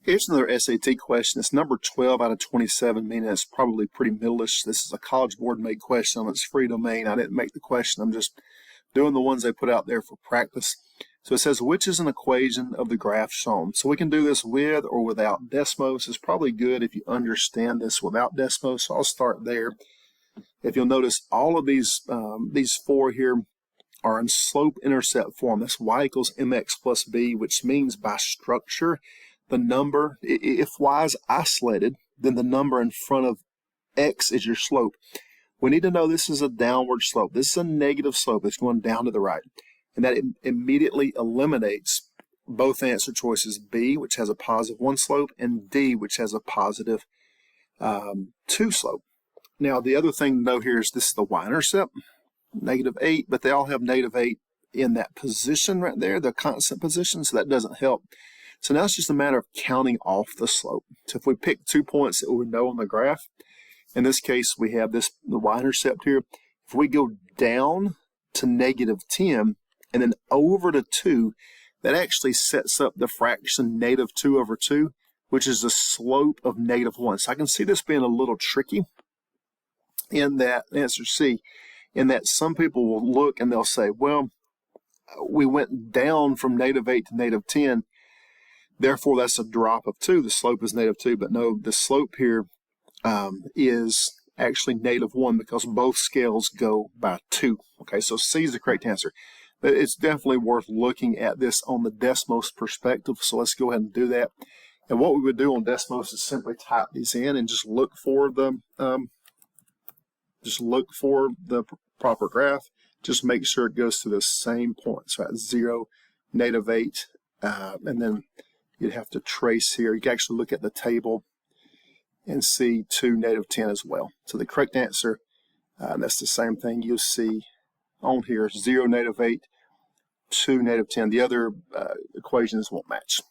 Here's another SAT question. It's number 12 out of 27, meaning it's probably pretty middle-ish. This is a College Board made question on its free domain. I didn't make the question. I'm just doing the ones they put out there for practice. So it says, which is an equation of the graph shown? So we can do this with or without Desmos. It's probably good if you understand this without Desmos. So I'll start there. If you'll notice, all of these four here are in slope-intercept form. That's y equals mx plus b, which means by structure, the number, if y is isolated, then the number in front of x is your slope. We need to know this is a downward slope. This is a negative slope. It's going down to the right. And that immediately eliminates both answer choices, B, which has a positive 1 slope, and D, which has a positive 2 slope. Now, the other thing to know here is this is the y-intercept, -8, but they all have -8 in that position right there, the constant position, so that doesn't help. So now it's just a matter of counting off the slope. So if we pick 2 points that we know on the graph, in this case we have the y-intercept here. If we go down to -10 and then over to 2, that actually sets up the fraction -2/2, which is the slope of -1. So I can see this being a little tricky in that, answer C, in that some people will look and they'll say, well, we went down from -8 to -10, therefore that's a drop of 2. The slope is -2, but no, the slope here is actually -1 because both scales go by 2. Okay, so C is the correct answer. But it's definitely worth looking at this on the Desmos perspective, so let's go ahead and do that. And what we would do on Desmos is simply type these in and just look for the proper graph. Just make sure it goes to the same point. So at 0, -8, and then you'd have to trace here. You can actually look at the table and see 2, -10 as well. So the correct answer, that's the same thing you'll see on here, 0, -8, 2, -10. The other equations won't match.